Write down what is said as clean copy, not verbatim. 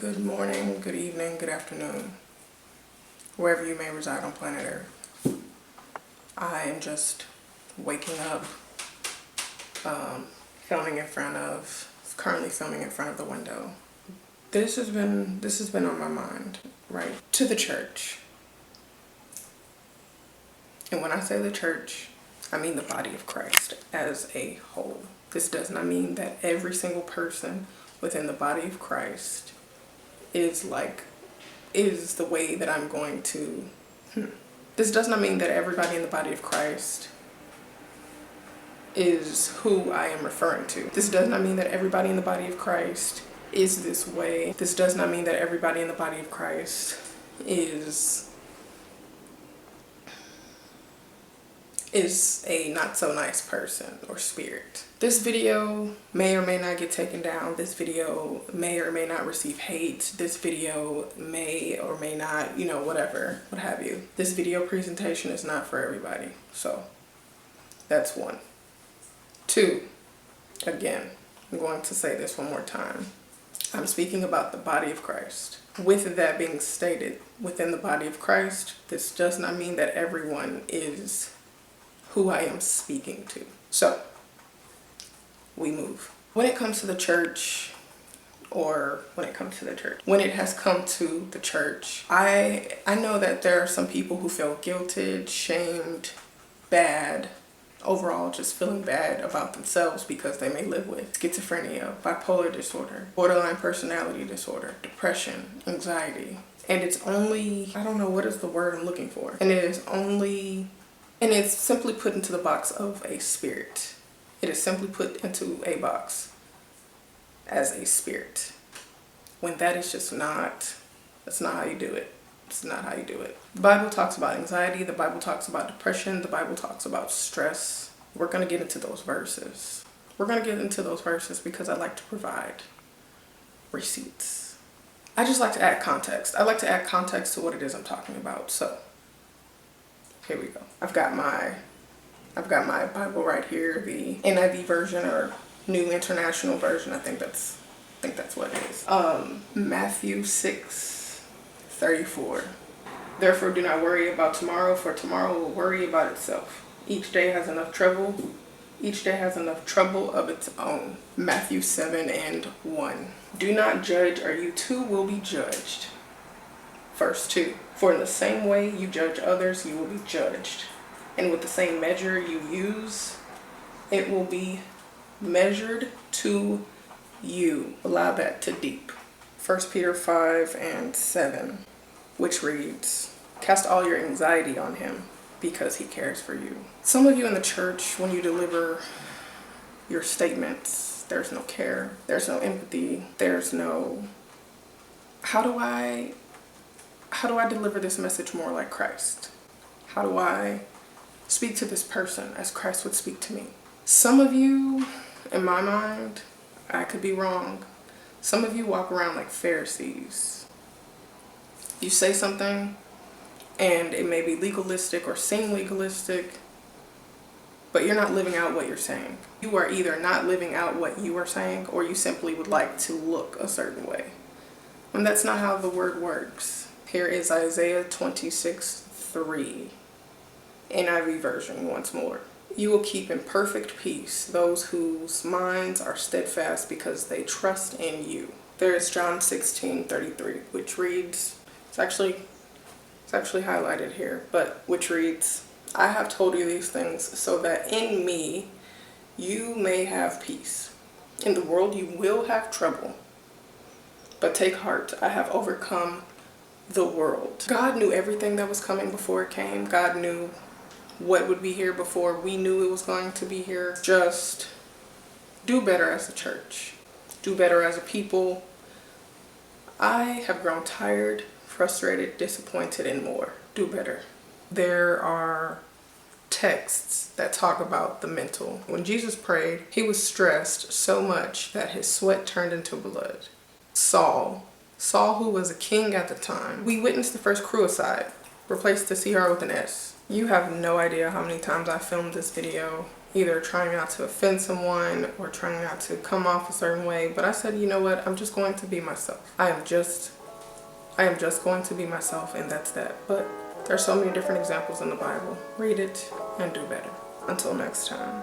Good morning, good evening, good afternoon, wherever you may reside on planet Earth. I am just waking up, currently filming in front of the window. This has been on my mind, right? To the church. And when I say the church, I mean the body of Christ as a whole. This does not mean that every single person within the body of Christ is the way that I'm going to. This does not mean that everybody in the body of Christ is who I am referring to. This does not mean that everybody in the body of Christ is this way. This does not mean that everybody in the body of Christ is a not so nice person or spirit. This video may or may not get taken down. This video may or may not receive hate. This video may or may not, whatever, what have you. This video presentation is not for everybody. So that's one. Two, again, I'm going to say this one more time. I'm speaking about the body of Christ. With that being stated, within the body of Christ, this does not mean that everyone is who I am speaking to. So, we move. When it comes to the church, when it has come to the church, I know that there are some people who feel guilted, shamed, bad, overall just feeling bad about themselves because they may live with schizophrenia, bipolar disorder, borderline personality disorder, depression, anxiety. And it's only, I don't know what is the word I'm looking for. And it's simply put into the box of a spirit. It is simply put into a box as a spirit. When that is just that's not how you do it. It's not how you do it. The Bible talks about anxiety. The Bible talks about depression. The Bible talks about stress. We're going to get into those verses. Because I like to provide receipts. I just like to add context. I like to add context to what it is I'm talking about. So, here we go. I've got my Bible right here, the NIV version or New International Version. I think that's what it is. Matthew 6:34. Therefore do not worry about tomorrow, for tomorrow will worry about itself. Each day has enough trouble of its own. Matthew 7:1. Do not judge, or you too will be judged. Verse 2. For in the same way you judge others, you will be judged. And with the same measure you use, it will be measured to you. Allow that to deep. 1 Peter 5:7, which reads, cast all your anxiety on him because he cares for you. Some of you in the church, when you deliver your statements, there's no care, there's no empathy, there's no, how do I deliver this message more like Christ? How do I speak to this person as Christ would speak to me? Some of you, in my mind, I could be wrong, some of you walk around like Pharisees. You say something and it may be legalistic or seem legalistic, but you're not living out what you're saying. You are either not living out what you are saying, or you simply would like to look a certain way. And that's not how the word works. Here is Isaiah 26:3, NIV version once more. You will keep in perfect peace those whose minds are steadfast because they trust in you. There is John 16:33, which reads, it's actually highlighted here, but which reads, I have told you these things so that in me you may have peace. In the world you will have trouble, but take heart, I have overcome the world. God knew everything that was coming before it came. God knew what would be here before we knew it was going to be here. Just do better as a church. Do better as a people. I have grown tired, frustrated, disappointed, and more. Do better. There are texts that talk about the mental. When Jesus prayed, he was stressed so much that his sweat turned into blood. Saul, who was a king at the time, we witnessed the first crucifix, replaced the CR with an S. You have no idea how many times I filmed this video either trying not to offend someone or trying not to come off a certain way. But I said, you know what? I'm just going to be myself. I am just going to be myself, and that's that. But there's so many different examples in the Bible. Read it and do better. Until next time.